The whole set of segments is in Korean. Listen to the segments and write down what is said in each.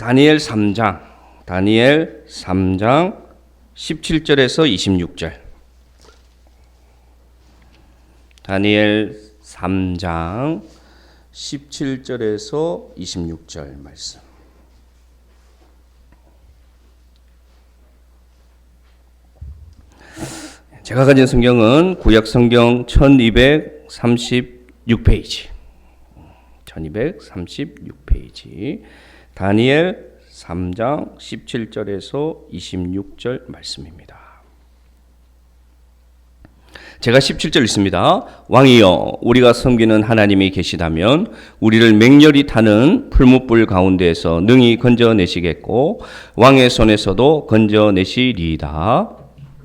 다니엘 3장 17절에서 26절. 다니엘 3장 17절에서 26절 말씀. 제가 가진 성경은 구약 성경 1236페이지. 1236페이지. 다니엘 3장 17절에서 26절 말씀입니다. 제가 17절 읽습니다. 왕이여, 우리가 섬기는 하나님이 계시다면 우리를 맹렬히 타는 풀무불 가운데에서 능히 건져내시겠고 왕의 손에서도 건져내시리이다.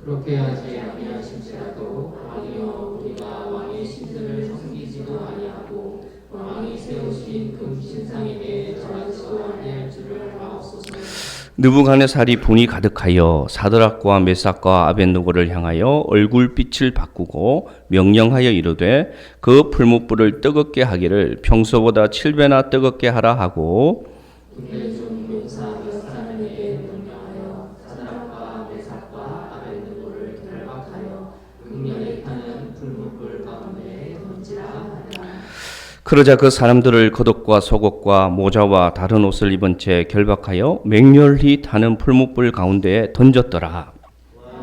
그렇게 하지 아니하실지라도 왕이여, 우리가 왕의 신들을 섬기지도 아니하고 왕이 세우신 금신상에 대해 절하지도 아니할 줄을 아옵소서. 느부갓네살이 분이 가득하여 사드락과 메삭과 아벳느고를 향하여 얼굴빛을 바꾸고 명령하여 이르되 그 풀무불을 뜨겁게 하기를 평소보다 7배나 뜨겁게 하라 하고 그때 중 용사 몇 사람에게 명령하여 사드락과 메삭과 아벳느고를 결박하여 극렬히 타는 풀무불 가운데 던지라 하라. 그러자 그 사람들을 겉옷과 속옷과 모자와 다른 옷을 입은 채 결박하여 맹렬히 타는 풀무불 가운데에 던졌더라.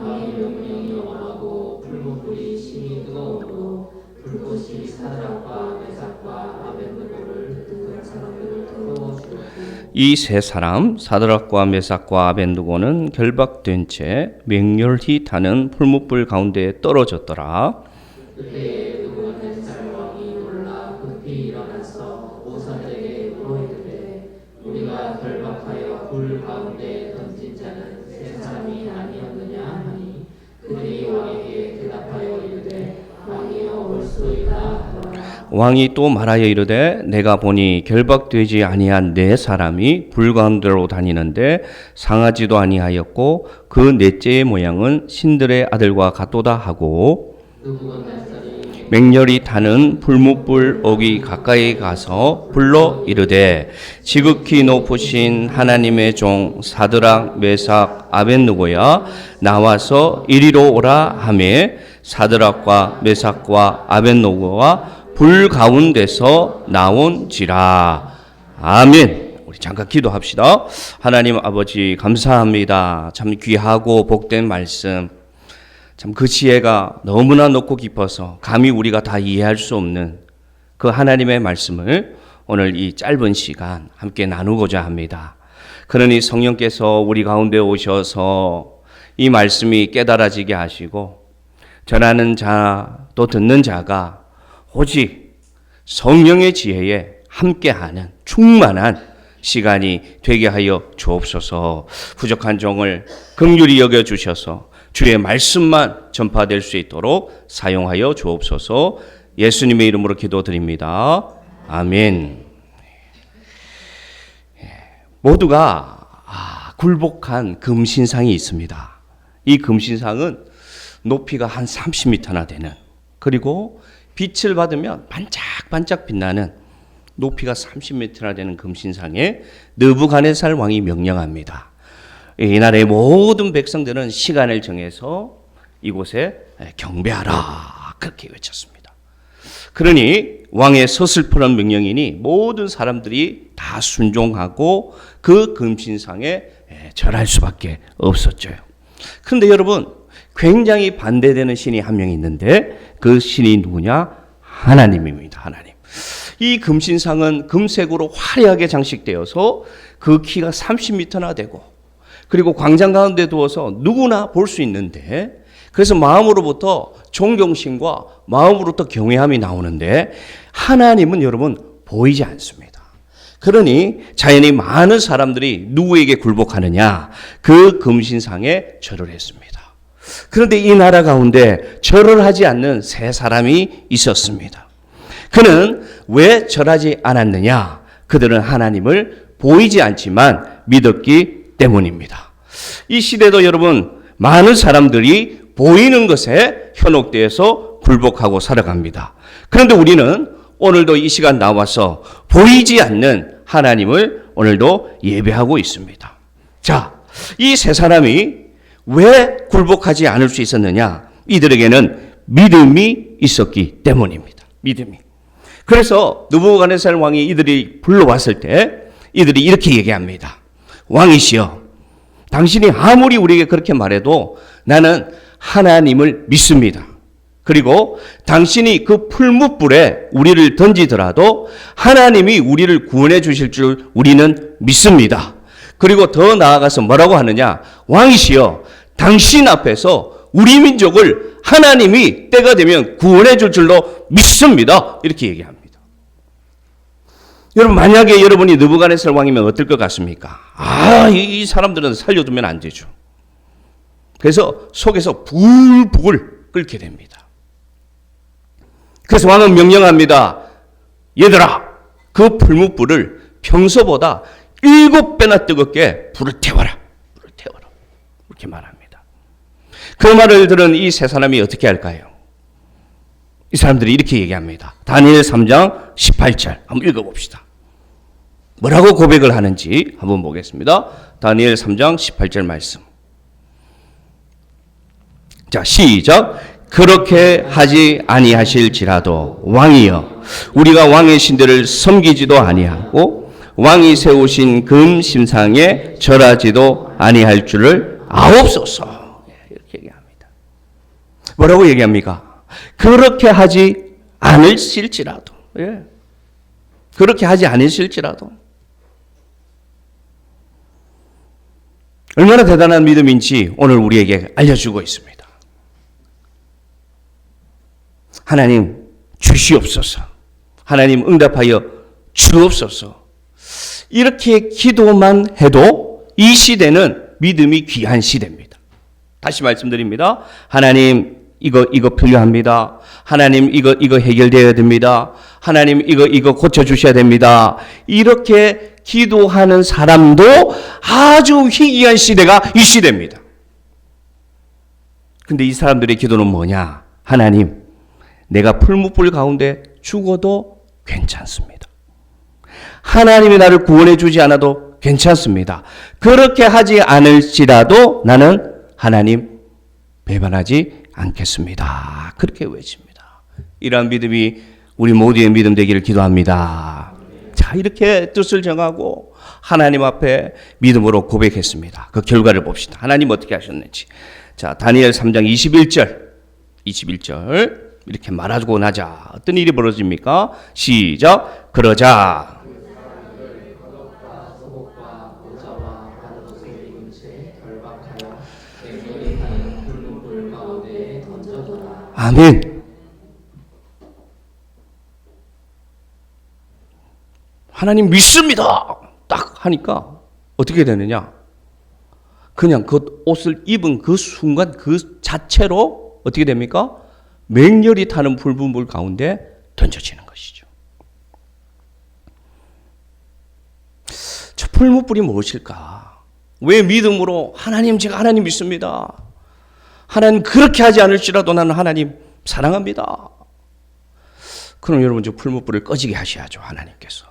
왕의 명령이 엄하고 풀무불이 심히 뜨거우므로 불꽃이 사드락과 메삭과 아벳느고를 그 사람들을 태워 주었고 이 세 사람 사드락과 메삭과 아벳느고는 결박된 채 맹렬히 타는 풀무불 가운데에 떨어졌더라. 그때 느부갓네살 왕이 놀라 급히 일어나서 오사들에게 물어 이르되 우리가 결박하여 불 가운데 던진 자는 세 사람이 아니었느냐 하니 그들이 왕에게 대답하여 이르되 왕이여 옳소이다 하더라. 왕이 또 말하여 이르되 내가 보니 결박되지 아니한 네 사람이 불 가운데로 다니는데 상하지도 아니하였고 그 넷째의 모양은 신들의 아들과 같도다 하고 느부갓네살이 맹렬히 타는 풀무불 옥이 가까이 가서 불러 이르되 지극히 높으신 하나님의 종 사드락 메삭 아벳느고야 나와서 이리로 오라 하매 사드락과 메삭과 아벳느고가 불 가운데서 나온지라. 아멘. 우리 잠깐 기도합시다. 하나님 아버지 감사합니다. 참 귀하고 복된 말씀, 참 그 지혜가 너무나 높고 깊어서 감히 우리가 다 이해할 수 없는 그 하나님의 말씀을 오늘 이 짧은 시간 함께 나누고자 합니다. 그러니 성령께서 우리 가운데 오셔서 이 말씀이 깨달아지게 하시고 전하는 자 또 듣는 자가 오직 성령의 지혜에 함께하는 충만한 시간이 되게 하여 주옵소서. 부족한 종을 긍휼히 여겨주셔서 주의 말씀만 전파될 수 있도록 사용하여 주옵소서. 예수님의 이름으로 기도드립니다. 아멘. 모두가 굴복한 금신상이 있습니다. 이 금신상은 높이가 한 30m나 되는, 그리고 빛을 받으면 반짝반짝 빛나는 높이가 30m나 되는 금신상에 느부갓네살 왕이 명령합니다. 이날의 모든 백성들은 시간을 정해서 이곳에 경배하라 그렇게 외쳤습니다. 그러니 왕의 서슬프런 명령이니 모든 사람들이 다 순종하고 그 금신상에 절할 수밖에 없었죠. 그런데 여러분, 굉장히 반대되는 신이 한 명 있는데 그 신이 누구냐? 하나님입니다. 하나님. 이 금신상은 금색으로 화려하게 장식되어서 그 키가 30m나 되고, 그리고 광장 가운데 두어서 누구나 볼 수 있는데, 그래서 마음으로부터 존경심과 마음으로부터 경외함이 나오는데 하나님은 여러분 보이지 않습니다. 그러니 자연히 많은 사람들이 누구에게 굴복하느냐? 그 금신상에 절을 했습니다. 그런데 이 나라 가운데 절을 하지 않는 세 사람이 있었습니다. 그는 왜 절하지 않았느냐? 그들은 하나님을 보이지 않지만 믿었기 때문입니다. 이 시대도 여러분 많은 사람들이 보이는 것에 현혹되어서 굴복하고 살아갑니다. 그런데 우리는 오늘도 이 시간 나와서 보이지 않는 하나님을 오늘도 예배하고 있습니다. 자, 이 세 사람이 왜 굴복하지 않을 수 있었느냐? 이들에게는 믿음이 있었기 때문입니다. 믿음이. 그래서 느부갓네살 왕이 이들이 불러왔을 때 이들이 이렇게 얘기합니다. 왕이시여, 당신이 아무리 우리에게 그렇게 말해도 나는 하나님을 믿습니다. 그리고 당신이 그 풀무불에 우리를 던지더라도 하나님이 우리를 구원해 주실 줄 우리는 믿습니다. 그리고 더 나아가서 뭐라고 하느냐? 왕이시여, 당신 앞에서 우리 민족을 하나님이 때가 되면 구원해 줄 줄로 믿습니다. 이렇게 얘기합니다. 여러분, 만약에 여러분이 느부갓네살 왕이면 어떨 것 같습니까? 이 사람들은 살려두면 안 되죠. 그래서 속에서 불불 끓게 됩니다. 그래서 왕은 명령합니다. 얘들아, 그 풀무불을 평소보다 7배나 뜨겁게 불을 태워라. 불을 태워라. 이렇게 말합니다. 그 말을 들은 이 세 사람이 어떻게 할까요? 이 사람들이 이렇게 얘기합니다. 다니엘 3장 18절 한번 읽어봅시다. 뭐라고 고백을 하는지 한번 보겠습니다. 다니엘 3장 18절 말씀. 자, 시작. 그렇게 하지 아니하실지라도 왕이여, 우리가 왕의 신들을 섬기지도 아니하고 왕이 세우신 금 심상에 절하지도 아니할 줄을 아옵소서. 이렇게 얘기합니다. 뭐라고 얘기합니까? 그렇게 하지 않으실지라도, 그렇게 하지 않으실지라도. 얼마나 대단한 믿음인지 오늘 우리에게 알려주고 있습니다. 하나님 주시옵소서. 하나님 응답하여 주옵소서. 이렇게 기도만 해도 이 시대는 믿음이 귀한 시대입니다. 다시 말씀드립니다. 하나님 이거 필요합니다. 하나님 이거 해결되어야 됩니다. 하나님 이거 고쳐주셔야 됩니다. 이렇게 기도하는 사람도 아주 희귀한 시대가 이 시대입니다. 근데 이 사람들의 기도는 뭐냐? 하나님, 내가 풀무불 가운데 죽어도 괜찮습니다. 하나님이 나를 구원해 주지 않아도 괜찮습니다. 그렇게 하지 않을지라도 나는 하나님 배반하지 않겠습니다. 그렇게 외칩니다. 이러한 믿음이 우리 모두의 믿음 되기를 기도합니다. 자, 이렇게 뜻을 정하고 하나님 앞에 믿음으로 고백했습니다. 그 결과를 봅시다. 하나님 어떻게 하셨는지. 자, 다니엘 3장 21절 이렇게 말하고 나자 어떤 일이 벌어집니까? 시작. 그러자 아멘. 하나님 믿습니다. 딱 하니까 어떻게 되느냐? 그냥 그 옷을 입은 그 순간 그 자체로 어떻게 됩니까? 맹렬히 타는 불분불 가운데 던져지는 것이죠. 저 풀무불이 무엇일까? 왜 믿음으로 하나님, 제가 하나님 믿습니다. 하나님 그렇게 하지 않을지라도 나는 하나님 사랑합니다. 그럼 여러분 저 풀무불을 꺼지게 하셔야죠. 하나님께서.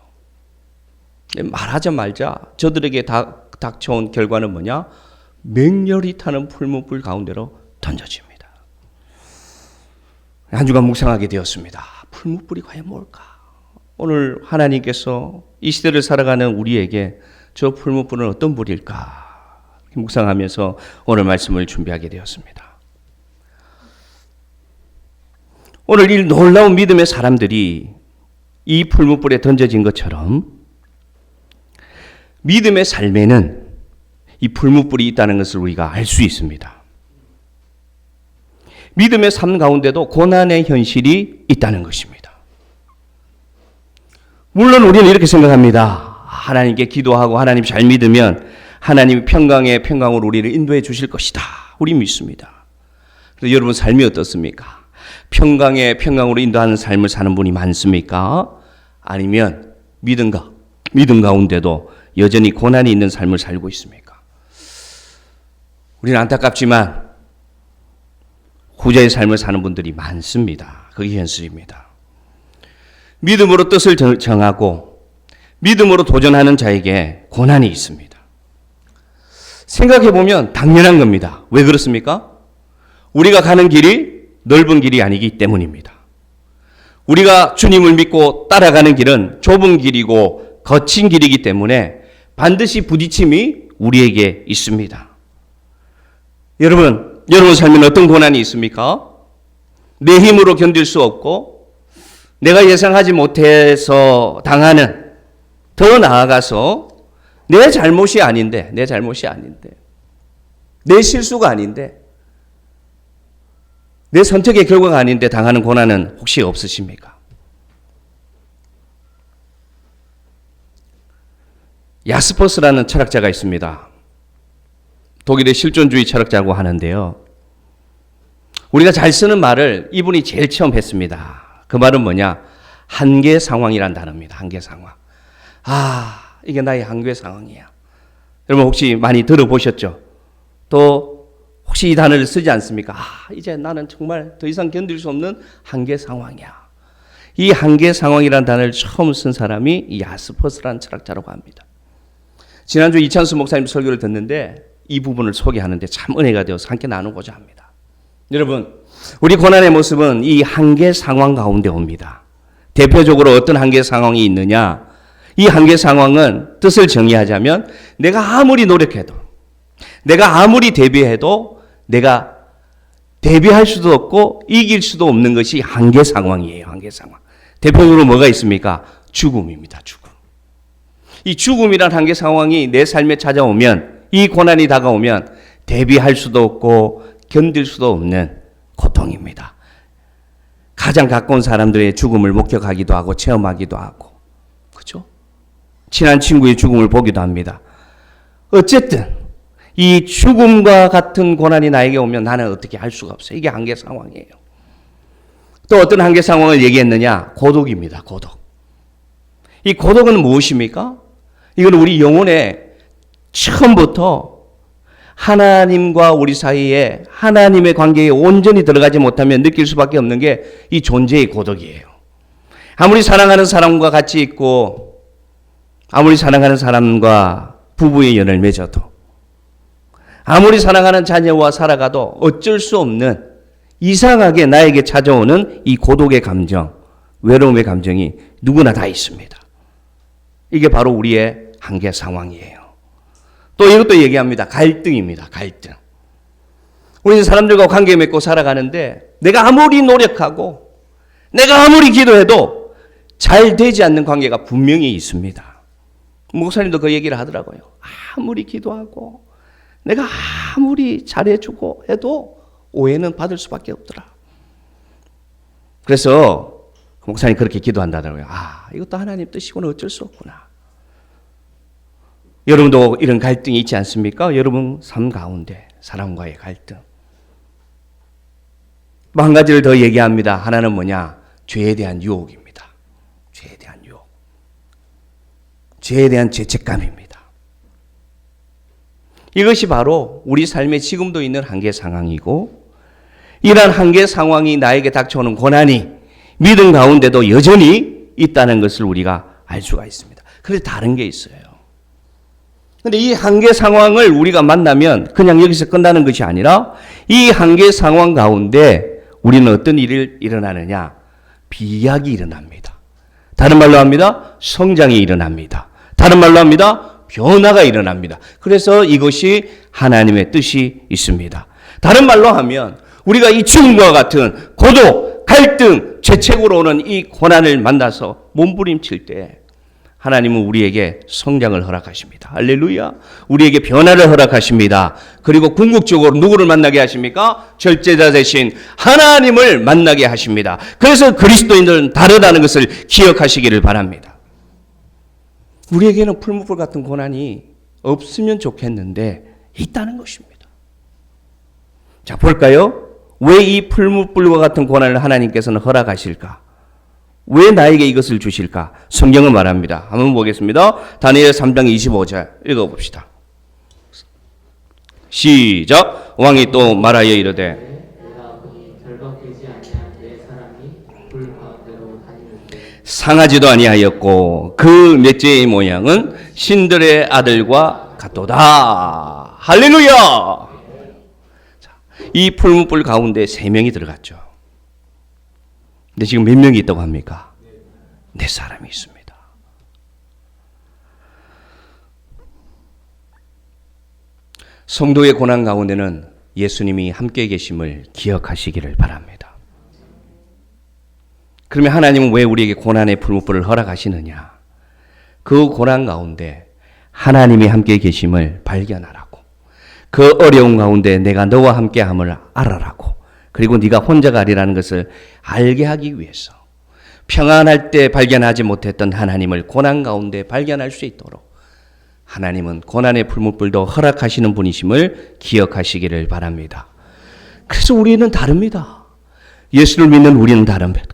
말하자마자 저들에게 닥쳐온 결과는 뭐냐? 맹렬히 타는 풀무불 가운데로 던져집니다. 한 주간 묵상하게 되었습니다. 풀무불이 과연 뭘까? 오늘 하나님께서 이 시대를 살아가는 우리에게 저 풀무불은 어떤 불일까? 묵상하면서 오늘 말씀을 준비하게 되었습니다. 오늘 이 놀라운 믿음의 사람들이 이 풀무불에 던져진 것처럼 믿음의 삶에는 이 풀무불이 있다는 것을 우리가 알 수 있습니다. 믿음의 삶 가운데도 고난의 현실이 있다는 것입니다. 물론 우리는 이렇게 생각합니다. 하나님께 기도하고 하나님 잘 믿으면 하나님이 평강으로 우리를 인도해 주실 것이다. 우리 믿습니다. 그래서 여러분 삶이 어떻습니까? 평강으로 인도하는 삶을 사는 분이 많습니까? 아니면 믿음 가운데도 여전히 고난이 있는 삶을 살고 있습니까? 우리는 안타깝지만 후자의 삶을 사는 분들이 많습니다. 그게 현실입니다. 믿음으로 뜻을 정하고 믿음으로 도전하는 자에게 고난이 있습니다. 생각해보면 당연한 겁니다. 왜 그렇습니까? 우리가 가는 길이 넓은 길이 아니기 때문입니다. 우리가 주님을 믿고 따라가는 길은 좁은 길이고 거친 길이기 때문에 반드시 부딪힘이 우리에게 있습니다. 여러분 삶에는 어떤 고난이 있습니까? 내 힘으로 견딜 수 없고 내가 예상하지 못해서 당하는, 더 나아가서 내 잘못이 아닌데 내 실수가 아닌데 내 선택의 결과가 아닌데 당하는 고난은 혹시 없으십니까? 야스퍼스라는 철학자가 있습니다. 독일의 실존주의 철학자라고 하는데요. 우리가 잘 쓰는 말을 이분이 제일 처음 했습니다. 그 말은 뭐냐? 한계 상황이란 단어입니다. 한계 상황. 이게 나의 한계 상황이야. 여러분 혹시 많이 들어보셨죠? 또 혹시 이 단어를 쓰지 않습니까? 이제 나는 정말 더 이상 견딜 수 없는 한계 상황이야. 이 한계 상황이라는 단어를 처음 쓴 사람이 이 야스퍼스라는 철학자라고 합니다. 지난주 이찬수 목사님 설교를 듣는데 이 부분을 소개하는데 참 은혜가 되어서 함께 나누고자 합니다. 여러분, 우리 고난의 모습은 이 한계 상황 가운데 옵니다. 대표적으로 어떤 한계 상황이 있느냐? 이 한계 상황은 뜻을 정의하자면 내가 아무리 노력해도, 내가 아무리 대비해도 내가 대비할 수도 없고 이길 수도 없는 것이 한계 상황이에요. 한계 상황. 대표적으로 뭐가 있습니까? 죽음입니다. 죽음. 이 죽음이란 한계 상황이 내 삶에 찾아오면, 이 고난이 다가오면 대비할 수도 없고 견딜 수도 없는 고통입니다. 가장 가까운 사람들의 죽음을 목격하기도 하고 체험하기도 하고, 그렇죠? 친한 친구의 죽음을 보기도 합니다. 어쨌든 이 죽음과 같은 고난이 나에게 오면 나는 어떻게 할 수가 없어요. 이게 한계 상황이에요. 또 어떤 한계 상황을 얘기했느냐? 고독입니다. 고독. 이 고독은 무엇입니까? 이건 우리 영혼의 처음부터 하나님과 우리 사이에 하나님의 관계에 온전히 들어가지 못하면 느낄 수밖에 없는 게 이 존재의 고독이에요. 아무리 사랑하는 사람과 같이 있고 아무리 사랑하는 사람과 부부의 연을 맺어도 아무리 사랑하는 자녀와 살아가도 어쩔 수 없는 이상하게 나에게 찾아오는 이 고독의 감정, 외로움의 감정이 누구나 다 있습니다. 이게 바로 우리의 한계 상황이에요. 또 이것도 얘기합니다. 갈등입니다. 갈등. 우리는 사람들과 관계 맺고 살아가는데 내가 아무리 노력하고 내가 아무리 기도해도 잘 되지 않는 관계가 분명히 있습니다. 목사님도 그 얘기를 하더라고요. 아무리 기도하고 내가 아무리 잘해주고 해도 오해는 받을 수밖에 없더라. 그래서 목사님 그렇게 기도한다더라고요. 이것도 하나님 뜻이고는 어쩔 수 없구나. 여러분도 이런 갈등이 있지 않습니까? 여러분 삶 가운데 사람과의 갈등. 한 가지를 더 얘기합니다. 하나는 뭐냐? 죄에 대한 유혹입니다. 죄에 대한 유혹. 죄에 대한 죄책감입니다. 이것이 바로 우리 삶에 지금도 있는 한계 상황이고, 이러한 한계 상황이 나에게 닥쳐오는 고난이 믿음 가운데도 여전히 있다는 것을 우리가 알 수가 있습니다. 그런데 다른 게 있어요. 그런데 이 한계 상황을 우리가 만나면 그냥 여기서 끝나는 것이 아니라 이 한계 상황 가운데 우리는 어떤 일이 일어나느냐? 비약이 일어납니다. 다른 말로 합니다. 성장이 일어납니다. 다른 말로 합니다. 변화가 일어납니다. 그래서 이것이 하나님의 뜻이 있습니다. 다른 말로 하면 우리가 이 죽음과 같은 고독, 갈등, 죄책으로 오는 이 고난을 만나서 몸부림칠 때 하나님은 우리에게 성장을 허락하십니다. 할렐루야. 우리에게 변화를 허락하십니다. 그리고 궁극적으로 누구를 만나게 하십니까? 절제자 되신 하나님을 만나게 하십니다. 그래서 그리스도인들은 다르다는 것을 기억하시기를 바랍니다. 우리에게는 풀무불 같은 고난이 없으면 좋겠는데 있다는 것입니다. 자, 볼까요? 왜 이 풀무불과 같은 고난을 하나님께서는 허락하실까? 왜 나에게 이것을 주실까? 성경은 말합니다. 한번 보겠습니다. 다니엘 3장 25절 읽어봅시다. 시작. 왕이 또 말하여 이르되 내가 보니 결박되지 아니한 내 사람이 불 가운데로 다니는데 상하지도 아니하였고 그 넷째의 모양은 신들의 아들과 같도다. 할렐루야. 자, 이 풀무불 가운데 3명이 들어갔죠. 근데 지금 몇 명이 있다고 합니까? 4사람이 있습니다. 성도의 고난 가운데는 예수님이 함께 계심을 기억하시기를 바랍니다. 그러면 하나님은 왜 우리에게 고난의 풀무불을 허락하시느냐? 그 고난 가운데 하나님이 함께 계심을 발견하라고, 그 어려운 가운데 내가 너와 함께함을 알아라고, 그리고 네가 혼자가 아니라는 것을 알게 하기 위해서 평안할 때 발견하지 못했던 하나님을 고난 가운데 발견할 수 있도록 하나님은 고난의 풀무불도 허락하시는 분이심을 기억하시기를 바랍니다. 그래서 우리는 다릅니다. 예수를 믿는 우리는 다릅니다.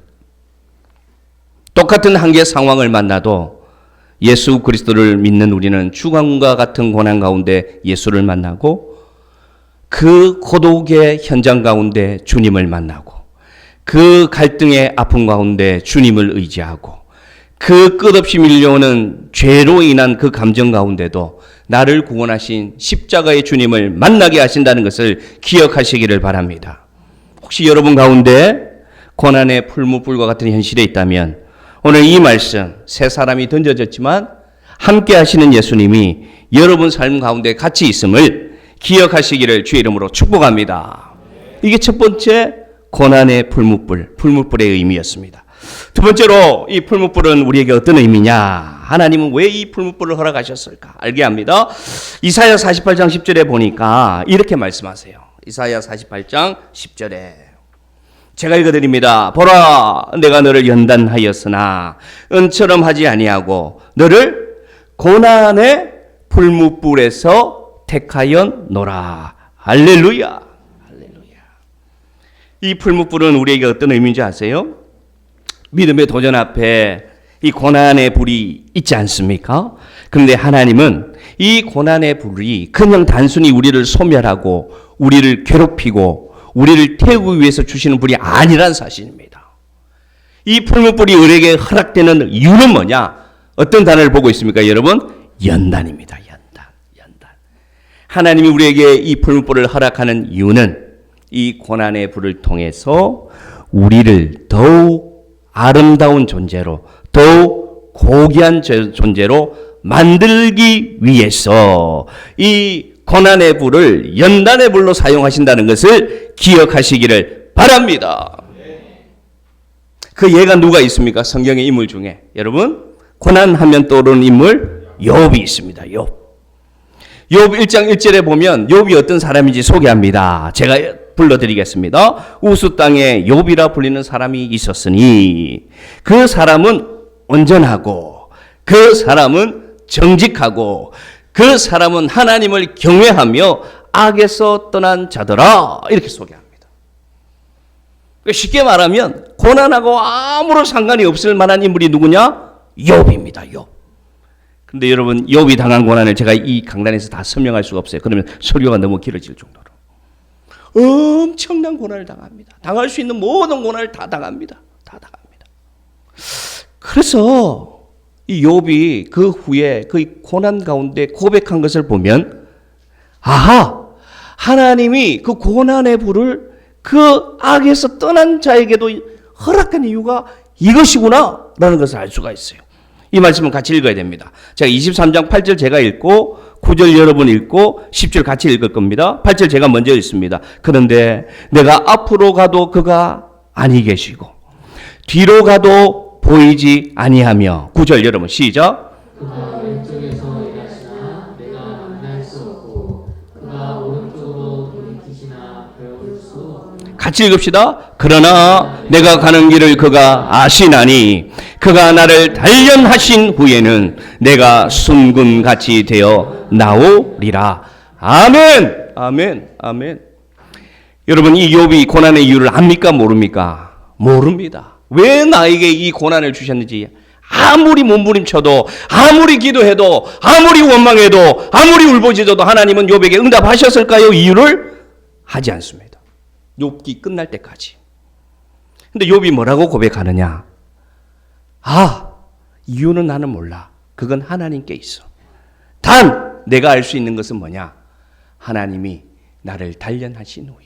똑같은 한계 상황을 만나도 예수 그리스도를 믿는 우리는 죽음과 같은 고난 가운데 예수를 만나고, 그 고독의 현장 가운데 주님을 만나고, 그 갈등의 아픔 가운데 주님을 의지하고, 그 끝없이 밀려오는 죄로 인한 그 감정 가운데도 나를 구원하신 십자가의 주님을 만나게 하신다는 것을 기억하시기를 바랍니다. 혹시 여러분 가운데 고난의 풀무불과 같은 현실에 있다면 오늘 이 말씀, 3사람이 던져졌지만 함께 하시는 예수님이 여러분 삶 가운데 같이 있음을 기억하시기를 주의 이름으로 축복합니다. 이게 첫 번째 고난의 풀무불의 의미였습니다. 두 번째로 이 풀무불은 우리에게 어떤 의미냐? 하나님은 왜 이 풀무불을 허락하셨을까? 알게 합니다. 이사야 48장 10절에 보니까 이렇게 말씀하세요. 이사야 48장 10절에 제가 읽어드립니다. 보라, 내가 너를 연단하였으나 은처럼 하지 아니하고 너를 고난의 풀무불에서 택하였노라. 할렐루야. 할렐루야. 이 풀무불은 우리에게 어떤 의미인지 아세요? 믿음의 도전 앞에 이 고난의 불이 있지 않습니까? 그런데 하나님은 이 고난의 불이 그냥 단순히 우리를 소멸하고 우리를 괴롭히고 우리를 태우기 위해서 주시는 불이 아니란 사실입니다. 이 풀무불이 우리에게 허락되는 이유는 뭐냐? 어떤 단어를 보고 있습니까, 여러분? 연단입니다. 연단. 하나님이 우리에게 이 풀무불을 허락하는 이유는 이 고난의 불을 통해서 우리를 더욱 아름다운 존재로, 더욱 고귀한 존재로 만들기 위해서 이 고난의 불을 연단의 불로 사용하신다는 것을 기억하시기를 바랍니다. 그 예가 누가 있습니까? 성경의 인물 중에. 여러분, 고난하면 떠오르는 인물 욥이 있습니다. 욥 1장 1절에 보면 욥이 어떤 사람인지 소개합니다. 제가 불러드리겠습니다. 우스 땅에 욥이라 불리는 사람이 있었으니 그 사람은 온전하고 그 사람은 정직하고 그 사람은 하나님을 경외하며 악에서 떠난 자더라. 이렇게 소개합니다. 쉽게 말하면 고난하고 아무런 상관이 없을 만한 인물이 누구냐? 욥입니다. 욥. 그런데 여러분, 욥이 당한 고난을 제가 이 강단에서 다 설명할 수가 없어요. 그러면 설교가 너무 길어질 정도로 엄청난 고난을 당합니다. 당할 수 있는 모든 고난을 다 당합니다. 그래서 이 욥이 그 후에 그 고난 가운데 고백한 것을 보면, 아하, 하나님이 그 고난의 불을 그 악에서 떠난 자에게도 허락한 이유가 이것이구나 라는 것을 알 수가 있어요. 이 말씀을 같이 읽어야 됩니다. 제가 23장 8절 제가 읽고 9절 여러분 읽고 10절 같이 읽을 겁니다. 8절 제가 먼저 읽습니다. 그런데 내가 앞으로 가도 그가 아니 계시고 뒤로 가도 보이지 아니하며. 9절 여러분 시작. 그가 왼쪽에서 일하시나 내가 만날 수 없고 그가 오른쪽으로 돌이키시나 배울 수 없고. 같이 읽읍시다. 그러나 내가 가는 길을 그가 아시나니 그가 나를 단련하신 후에는 내가 순금같이 되어 나오리라. 아멘. 여러분, 이 욥이 고난의 이유를 압니까, 모릅니까? 모릅니다. 왜 나에게 이 고난을 주셨는지 아무리 몸부림쳐도, 아무리 기도해도, 아무리 원망해도, 아무리 울부짖어도 하나님은 욥에게 응답하셨을까요? 이유를 하지 않습니다. 욥기 끝날 때까지. 근데 욥이 뭐라고 고백하느냐? 이유는 나는 몰라. 그건 하나님께 있어. 단 내가 알 수 있는 것은 뭐냐? 하나님이 나를 단련하신 후에,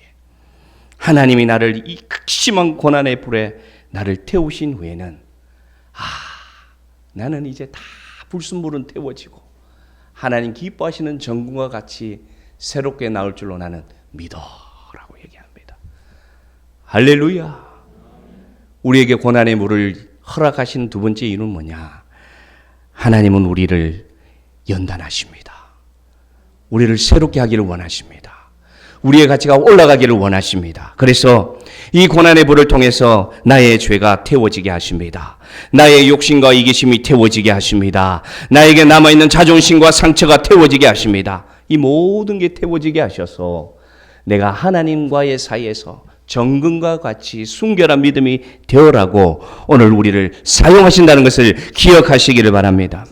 하나님이 나를 이 극심한 고난의 불에 나를 태우신 후에는 나는 이제 다 불순물은 태워지고 하나님 기뻐하시는 정금과 같이 새롭게 나올 줄로 나는 믿어라고 얘기합니다. 할렐루야. 우리에게 고난의 물을 허락하신 두 번째 이유는 뭐냐? 하나님은 우리를 연단하십니다. 우리를 새롭게 하기를 원하십니다. 우리의 가치가 올라가기를 원하십니다. 그래서 이 고난의 불을 통해서 나의 죄가 태워지게 하십니다. 나의 욕심과 이기심이 태워지게 하십니다. 나에게 남아있는 자존심과 상처가 태워지게 하십니다. 이 모든 게 태워지게 하셔서 내가 하나님과의 사이에서 정금과 같이 순결한 믿음이 되어라고 오늘 우리를 사용하신다는 것을 기억하시기를 바랍니다.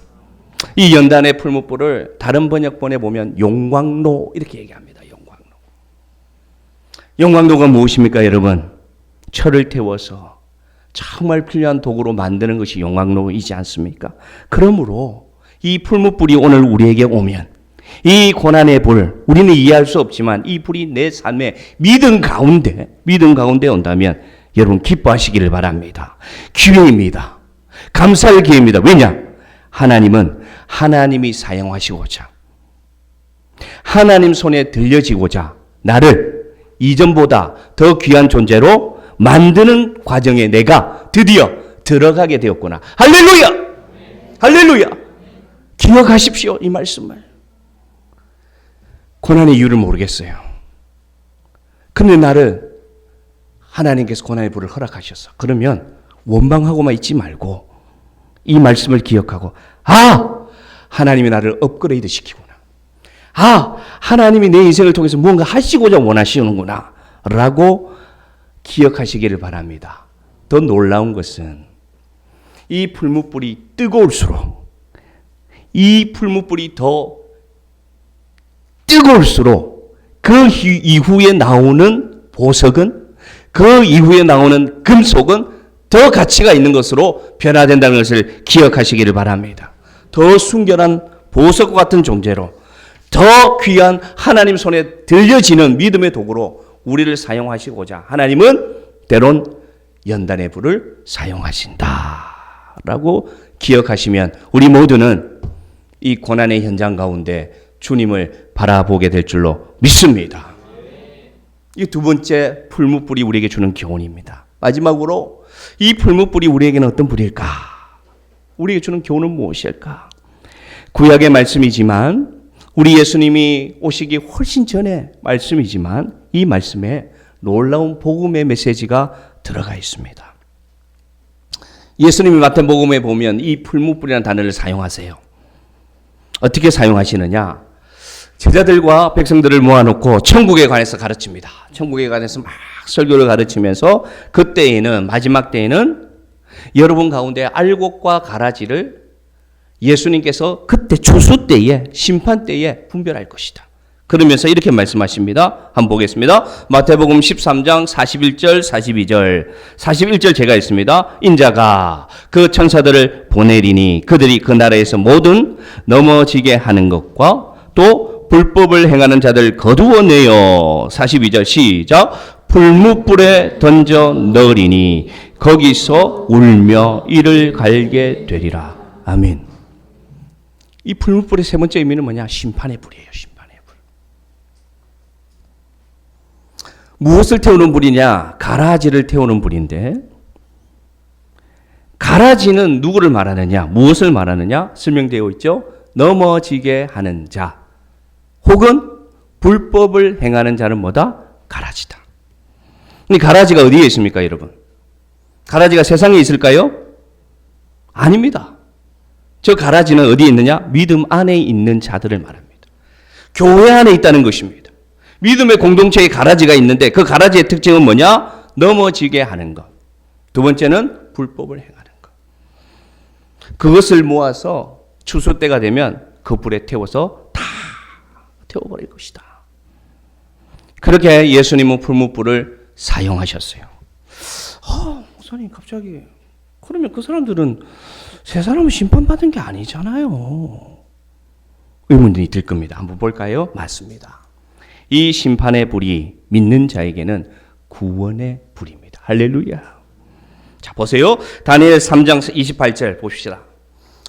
이 연단의 풀무불을 다른 번역본에 보면 용광로 이렇게 얘기합니다. 용광로가 무엇입니까, 여러분? 철을 태워서 정말 필요한 도구로 만드는 것이 용광로이지 않습니까? 그러므로 이 풀무불이 오늘 우리에게 오면 이 고난의 불, 우리는 이해할 수 없지만 이 불이 내 삶의 믿음 가운데 온다면 여러분 기뻐하시기를 바랍니다. 기회입니다. 감사의 기회입니다. 왜냐? 하나님은 하나님이 사용하시고자, 하나님 손에 들려지고자 나를 이전보다 더 귀한 존재로 만드는 과정에 내가 드디어 들어가게 되었구나. 할렐루야! 할렐루야! 기억하십시오, 이 말씀을. 고난의 이유를 모르겠어요. 근데 나를 하나님께서 고난의 불을 허락하셔서, 그러면 원망하고만 있지 말고 이 말씀을 기억하고, 하나님이 나를 업그레이드 시키구나. 하나님이 내 인생을 통해서 무언가 하시고자 원하시는구나 라고 기억하시기를 바랍니다. 더 놀라운 것은 이 풀무불이 뜨거울수록, 이 풀무불이 더 뜨거울수록 그 이후에 나오는 보석은, 그 이후에 나오는 금속은 더 가치가 있는 것으로 변화된다는 것을 기억하시기를 바랍니다. 더 순결한 보석과 같은 존재로, 더 귀한 하나님 손에 들려지는 믿음의 도구로 우리를 사용하시고자 하나님은 때론 연단의 불을 사용하신다라고 기억하시면 우리 모두는 이 고난의 현장 가운데 주님을 바라보게 될 줄로 믿습니다. 이 두 번째 풀무불이 우리에게 주는 교훈입니다. 마지막으로 이 풀무불이 우리에게는 어떤 불일까? 우리에게 주는 교훈은 무엇일까? 구약의 말씀이지만, 우리 예수님이 오시기 훨씬 전에 말씀이지만 이 말씀에 놀라운 복음의 메시지가 들어가 있습니다. 예수님이 마태복음에 보면 이 풀무불이라는 단어를 사용하세요. 어떻게 사용하시느냐? 제자들과 백성들을 모아놓고 천국에 관해서 가르칩니다. 천국에 관해서 막 설교를 가르치면서 그때에는, 마지막 때에는 여러분 가운데 알곡과 가라지를 예수님께서 그때 추수 때에, 심판 때에 분별할 것이다. 그러면서 이렇게 말씀하십니다. 한번 보겠습니다. 마태복음 13장 41절 42절 41절 제가 읽습니다. 인자가 그 천사들을 보내리니 그들이 그 나라에서 모든 넘어지게 하는 것과 또 불법을 행하는 자들 거두어내어 42절 시작. 풀무불에 던져 넣으리니 거기서 울며 이를 갈게 되리라. 아멘. 이 풀무불의 세 번째 의미는 뭐냐? 심판의 불이에요. 심판의 불. 무엇을 태우는 불이냐? 가라지를 태우는 불인데, 가라지는 누구를 말하느냐? 무엇을 말하느냐? 설명되어 있죠. 넘어지게 하는 자 혹은 불법을 행하는 자는 뭐다? 가라지다. 이 가라지가 어디에 있습니까, 여러분? 가라지가 세상에 있을까요? 아닙니다. 저 가라지는 어디에 있느냐? 믿음 안에 있는 자들을 말합니다. 교회 안에 있다는 것입니다. 믿음의 공동체에 가라지가 있는데 그 가라지의 특징은 뭐냐? 넘어지게 하는 것. 두 번째는 불법을 행하는 것. 그것을 모아서 추수 때가 되면 그 불에 태워서 다 태워버릴 것이다. 그렇게 예수님은 풀무불을 사용하셨어요. 목사님 갑자기 그러면 그 사람들은 세 사람은 심판받은 게 아니잖아요. 의문이 들 겁니다. 한번 볼까요? 맞습니다. 이 심판의 불이 믿는 자에게는 구원의 불입니다. 할렐루야. 자, 보세요. 다니엘 3장 28절 봅시다.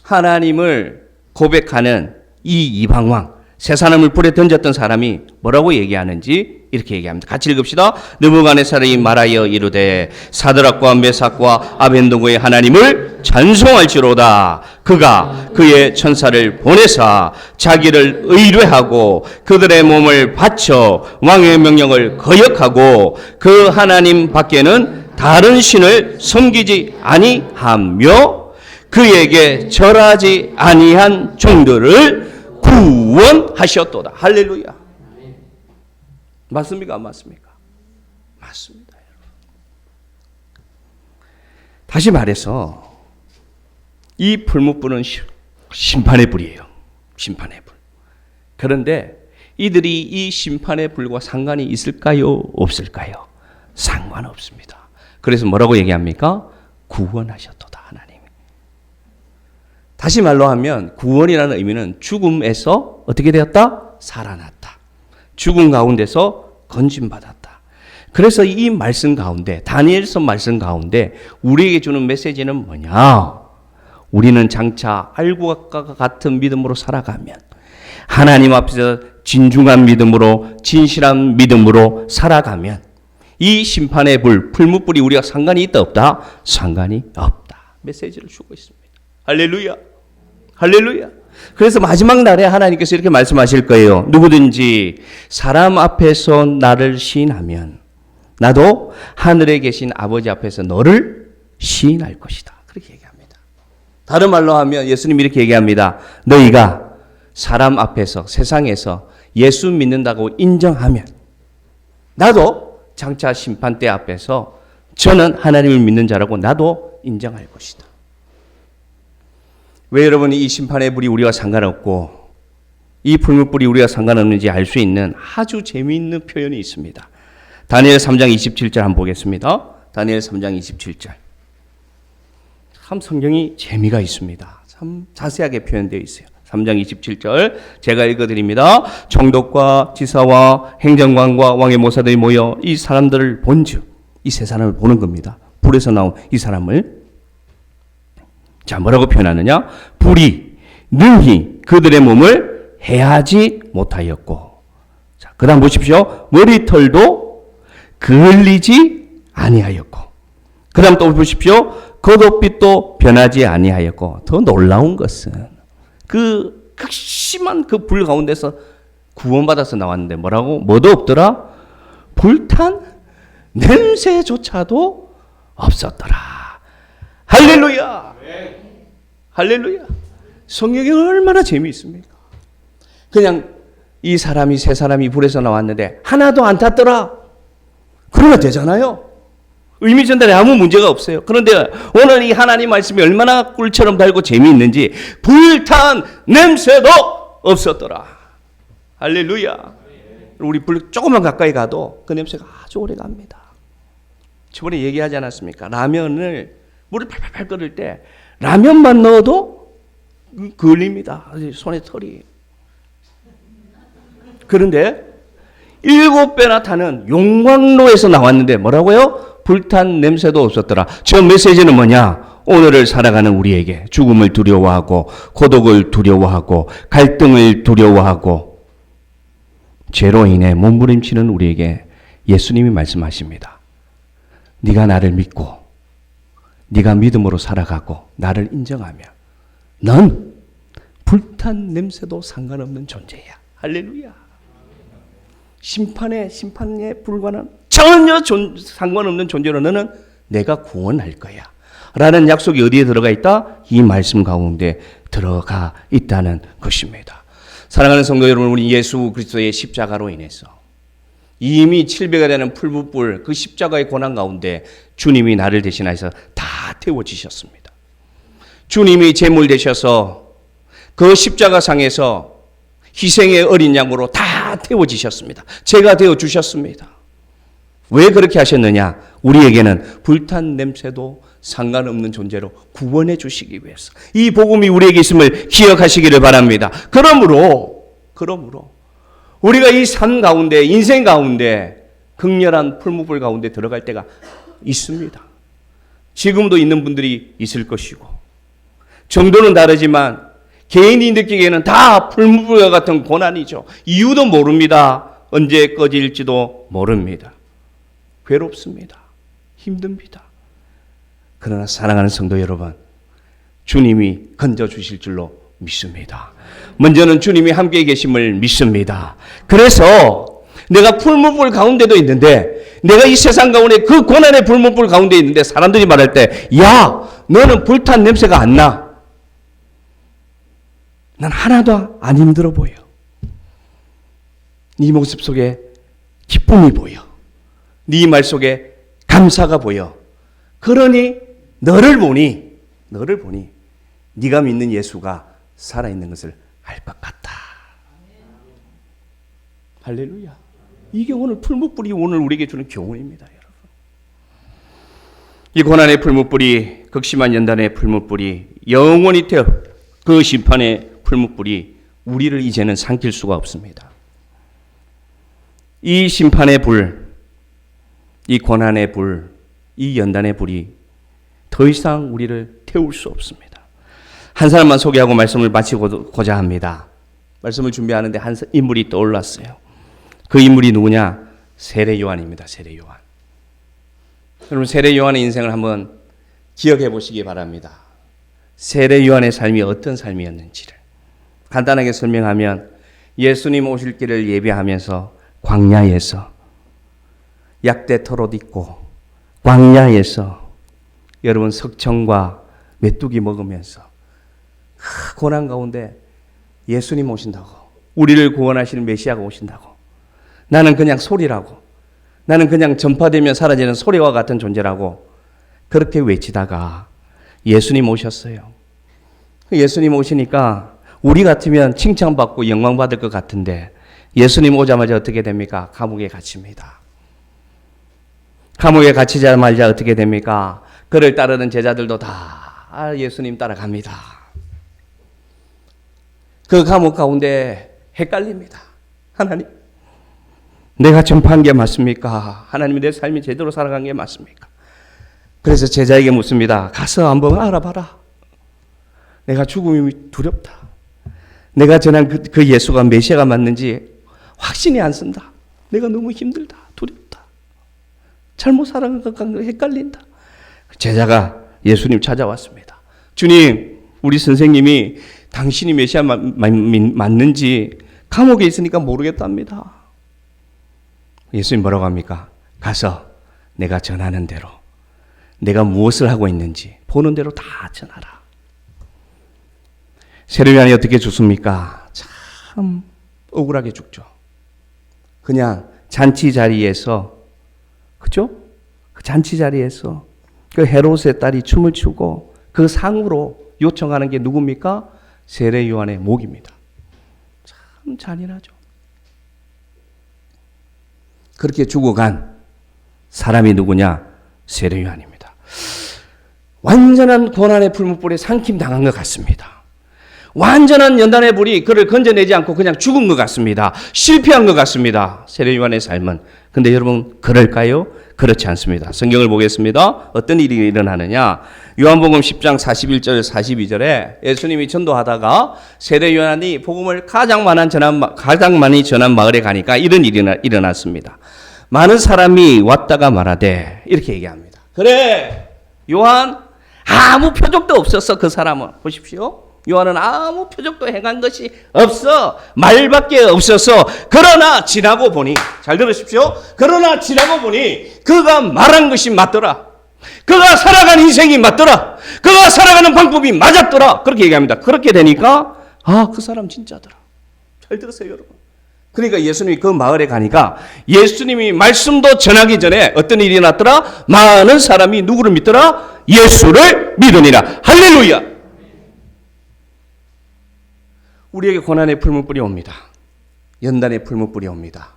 하나님을 고백하는 이 이방왕, 세 사람을 불에 던졌던 사람이 뭐라고 얘기하는지 이렇게 얘기합니다. 같이 읽읍시다. 느부갓네살이 말하여 이르되 사드락과 메삭과 아벤느고의 하나님을 찬송할지로다. 그가 그의 천사를 보내사 자기를 의뢰하고 그들의 몸을 바쳐 왕의 명령을 거역하고 그 하나님 밖에는 다른 신을 섬기지 아니하며 그에게 절하지 아니한 종들을 구원하셨도다. 할렐루야. 맞습니까? 안 맞습니까? 맞습니다. 여러분. 다시 말해서 이 풀무불은 심판의 불이에요. 심판의 불. 그런데 이들이 이 심판의 불과 상관이 있을까요? 없을까요? 상관없습니다. 그래서 뭐라고 얘기합니까? 구원하셨도다. 하나님이. 다시 말로 하면 구원이라는 의미는 죽음에서 어떻게 되었다? 살아났다. 죽음 가운데서 건진받았다. 그래서 이 말씀 가운데, 다니엘서 말씀 가운데 우리에게 주는 메시지는 뭐냐? 우리는 장차 알고과 같은 믿음으로 살아가면, 하나님 앞에서 진중한 믿음으로, 진실한 믿음으로 살아가면 이 심판의 불, 풀무불이 우리가 상관이 있다 없다? 상관이 없다. 메시지를 주고 있습니다. 할렐루야. 할렐루야. 그래서 마지막 날에 하나님께서 이렇게 말씀하실 거예요. 누구든지 사람 앞에서 나를 시인하면 나도 하늘에 계신 아버지 앞에서 너를 시인할 것이다. 그렇게 얘기합니다. 다른 말로 하면 예수님이 이렇게 얘기합니다. 너희가 사람 앞에서, 세상에서 예수 믿는다고 인정하면 나도 장차 심판대 앞에서 저는 하나님을 믿는 자라고 나도 인정할 것이다. 왜 여러분이 이 심판의 불이 우리와 상관없고 이 풀무불이 우리가 상관없는지 알 수 있는 아주 재미있는 표현이 있습니다. 다니엘 3장 27절 한번 보겠습니다. 다니엘 3장 27절. 참 성경이 재미가 있습니다. 참 자세하게 표현되어 있어요. 3장 27절 제가 읽어드립니다. 총독과 지사와 행정관과 왕의 모사들이 모여 이 사람들을 본즉, 이 세 사람을 보는 겁니다. 불에서 나온 이 사람을. 자, 뭐라고 표현하느냐? 불이 능히 그들의 몸을 해하지 못하였고, 자, 그 다음 보십시오. 머리털도 그을리지 아니하였고, 그 다음 또 보십시오. 겉옷빛도 변하지 아니하였고, 더 놀라운 것은 그 극심한 그 불 가운데서 구원받아서 나왔는데 뭐라고? 뭐도 없더라? 불탄 냄새조차도 없었더라. 할렐루야. 할렐루야. 성경이 얼마나 재미있습니까? 그냥 이 사람이, 세 사람이 불에서 나왔는데 하나도 안 탔더라. 그러면 되잖아요. 의미 전달에 아무 문제가 없어요. 그런데 오늘 이 하나님 말씀이 얼마나 꿀처럼 달고 재미있는지, 불탄 냄새도 없었더라. 할렐루야. 우리 불 조금만 가까이 가도 그 냄새가 아주 오래 갑니다. 저번에 얘기하지 않았습니까? 라면을 물을 팔팔팔 끓일 때 라면만 넣어도 걸립니다. 손에 털이. 그런데 7배나 타는 용광로에서 나왔는데 뭐라고요? 불탄 냄새도 없었더라. 저 메시지는 뭐냐? 오늘을 살아가는 우리에게 죽음을 두려워하고 고독을 두려워하고 갈등을 두려워하고 죄로 인해 몸부림치는 우리에게 예수님이 말씀하십니다. 네가 나를 믿고 네가 믿음으로 살아가고 나를 인정하면 넌 불탄 냄새도 상관없는 존재야. 할렐루야. 심판에 불과한 전혀 상관없는 존재로 너는 내가 구원할 거야 라는 약속이 어디에 들어가 있다? 이 말씀 가운데 들어가 있다는 것입니다. 사랑하는 성도 여러분, 우리 예수 그리스도의 십자가로 인해서 이미 700가 되는 풀무불, 그 십자가의 고난 가운데 주님이 나를 대신하셔서 다 태워지셨습니다. 주님이 제물 되셔서 그 십자가상에서 희생의 어린 양으로 다 태워지셨습니다. 제가 되어주셨습니다. 왜 그렇게 하셨느냐? 우리에게는 불탄 냄새도 상관없는 존재로 구원해 주시기 위해서 이 복음이 우리에게 있음을 기억하시기를 바랍니다. 그러므로 우리가 이 삶 가운데, 인생 가운데 극렬한 풀무불 가운데 들어갈 때가 있습니다. 지금도 있는 분들이 있을 것이고 정도는 다르지만 개인이 느끼기에는 다 풀무불과 같은 고난이죠. 이유도 모릅니다. 언제 꺼질지도 모릅니다. 괴롭습니다. 힘듭니다. 그러나 사랑하는 성도 여러분, 주님이 건져주실 줄로 믿습니다. 먼저는 주님이 함께 계심을 믿습니다. 그래서 내가 풀무불 가운데도 있는데, 내가 이 세상 가운데 그 고난의 풀무불 가운데 있는데 사람들이 말할 때, 야, 너는 불탄 냄새가 안 나. 난 하나도 안 힘들어 보여. 네 모습 속에 기쁨이 보여. 네 말 속에 감사가 보여. 그러니 너를 보니 네가 믿는 예수가 살아있는 것을 알 것 같다. 할렐루야. 이게 오늘 풀무불이 오늘 우리에게 주는 교훈입니다, 여러분. 이 고난의 풀무불이, 극심한 연단의 풀무불이, 영원히 태워 그 심판의 풀무불이 우리를 이제는 삼킬 수가 없습니다. 이 심판의 불, 이 고난의 불, 이 연단의 불이 더 이상 우리를 태울 수 없습니다. 한 사람만 소개하고 말씀을 마치고자 합니다. 말씀을 준비하는데 한 인물이 떠올랐어요. 그 인물이 누구냐? 세례 요한입니다. 세례 요한. 여러분, 세례 요한의 인생을 한번 기억해 보시기 바랍니다. 세례 요한의 삶이 어떤 삶이었는지를 간단하게 설명하면, 예수님 오실 길을 예배하면서 광야에서 약대 털옷 입고 광야에서 여러분 석청과 메뚜기 먹으면서 고난 가운데 예수님 오신다고, 우리를 구원하시는 메시아가 오신다고, 나는 그냥 소리라고, 나는 그냥 전파되면 사라지는 소리와 같은 존재라고 그렇게 외치다가 예수님 오셨어요. 예수님 오시니까 우리 같으면 칭찬받고 영광받을 것 같은데 예수님 오자마자 어떻게 됩니까? 감옥에 갇힙니다. 감옥에 갇히자마자 어떻게 됩니까? 그를 따르는 제자들도 다 예수님 따라갑니다. 그 감옥 가운데 헷갈립니다. 하나님, 내가 전파한 게 맞습니까? 하나님이 내 삶이 제대로 살아간 게 맞습니까? 그래서 제자에게 묻습니다. 가서 한번 알아봐라. 내가 죽음이 두렵다. 내가 전한 그 예수가 메시아가 맞는지 확신이 안 쓴다. 내가 너무 힘들다. 두렵다. 잘못 살아간 것 같고 헷갈린다. 제자가 예수님 찾아왔습니다. 주님, 우리 선생님이 당신이 메시아 맞는지 감옥에 있으니까 모르겠답니다. 예수님 뭐라고 합니까? 가서 내가 전하는 대로, 내가 무엇을 하고 있는지 보는 대로 다 전하라. 세례 요한이 어떻게 죽습니까? 참 억울하게 죽죠. 그냥 잔치 자리에서, 그죠? 그 잔치 자리에서 그 헤롯의 딸이 춤을 추고 그 상으로 요청하는 게 누굽니까? 세례 요한의 목입니다. 참 잔인하죠. 그렇게 죽어간 사람이 누구냐? 세례 요한입니다. 완전한 고난의 풀무불에 삼킴당한 것 같습니다. 완전한 연단의 불이 그를 건져내지 않고 그냥 죽은 것 같습니다. 실패한 것 같습니다. 세례 요한의 삶은. 근데 여러분, 그럴까요? 그렇지 않습니다. 성경을 보겠습니다. 어떤 일이 일어나느냐? 요한복음 10장 41절 42절에 예수님이 전도하다가 세례 요한이 복음을 가장 많이 전한 마을에 가니까 이런 일이 일어났습니다. 많은 사람이 왔다가 말하되, 이렇게 얘기합니다. 그래, 요한 아무 표적도 없었어. 그 사람은 보십시오. 요한은 아무 표적도 행한 것이 없어. 말밖에 없어서. 그러나 지나고 보니, 잘 들으십시오. 그러나 지나고 보니 그가 말한 것이 맞더라. 그가 살아간 인생이 맞더라. 그가 살아가는 방법이 맞았더라. 그렇게 얘기합니다. 그렇게 되니까 그 사람 진짜더라. 잘 들으세요, 여러분. 그러니까 예수님이 그 마을에 가니까 예수님이 말씀도 전하기 전에 어떤 일이 났더라? 많은 사람이 누구를 믿더라? 예수를 믿으니라. 할렐루야. 우리에게 고난의 풀무불이 옵니다. 연단의 풀무불이 옵니다.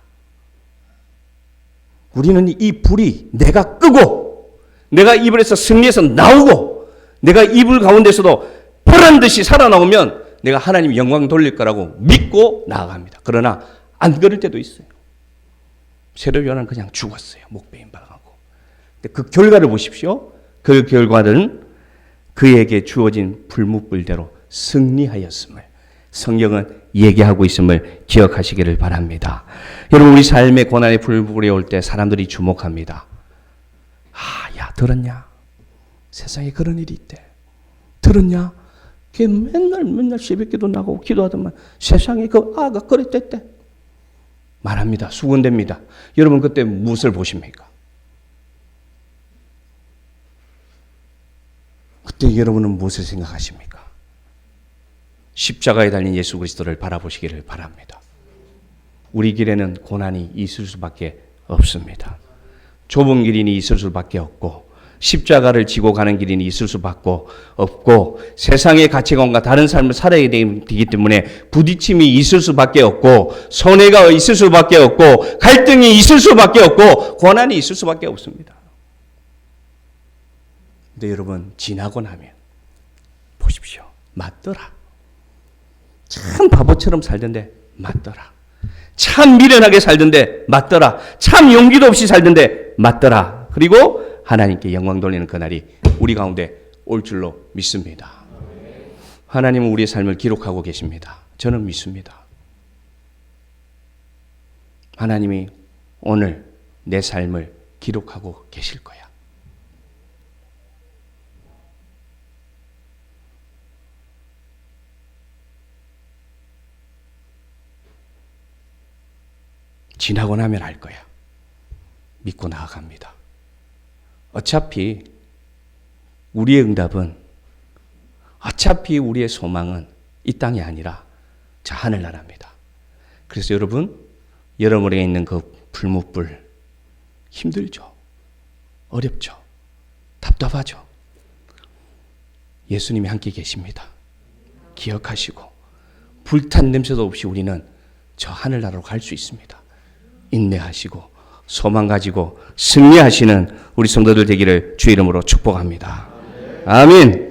우리는 이 불이 내가 끄고 내가 이불에서 승리해서 나오고 내가 이불 가운데서도 보란 듯이 살아나오면 내가 하나님 영광 돌릴 거라고 믿고 나아갑니다. 그러나 안 그럴 때도 있어요. 세례 요한은 그냥 죽었어요. 목베임 박하고. 근데 그 결과를 보십시오. 그 결과는 그에게 주어진 불묵불대로 승리하였음을 성경은 얘기하고 있음을 기억하시기를 바랍니다. 여러분, 우리 삶의 고난의 불불이 올 때 사람들이 주목합니다. 야, 들었냐? 세상에 그런 일이 있대. 들었냐? 걔 맨날 새벽기도 나가고 기도하더만 세상에 그 아가 그랬댔대. 말합니다. 수군됩니다. 여러분, 그때 무엇을 보십니까? 그때 여러분은 무엇을 생각하십니까? 십자가에 달린 예수 그리스도를 바라보시기를 바랍니다. 우리 길에는 고난이 있을 수밖에 없습니다. 좁은 길이 있을 수밖에 없고 십자가를 지고 가는 길이 있을 수밖에 없고 세상의 가치관과 다른 삶을 살아야 되기 때문에 부딪힘이 있을 수밖에 없고 손해가 있을 수밖에 없고 갈등이 있을 수밖에 없고 고난이 있을 수밖에 없습니다. 근데 여러분, 지나고 나면 보십시오. 맞더라. 참 바보처럼 살던데 맞더라. 참 미련하게 살던데 맞더라. 참 용기도 없이 살던데 맞더라. 그리고 하나님께 영광 돌리는 그날이 우리 가운데 올 줄로 믿습니다. 하나님은 우리의 삶을 기록하고 계십니다. 저는 믿습니다. 하나님이 오늘 내 삶을 기록하고 계실 거야. 지나고 나면 알 거야. 믿고 나아갑니다. 어차피 우리의 응답은, 어차피 우리의 소망은 이 땅이 아니라 저 하늘나라입니다. 그래서 여러분, 여러분에게 있는 그 불묵불 힘들죠. 어렵죠. 답답하죠. 예수님이 함께 계십니다. 기억하시고 불탄 냄새도 없이 우리는 저 하늘나라로 갈 수 있습니다. 인내하시고 소망 가지고 승리하시는 우리 성도들 되기를 주의 이름으로 축복합니다. 아멘.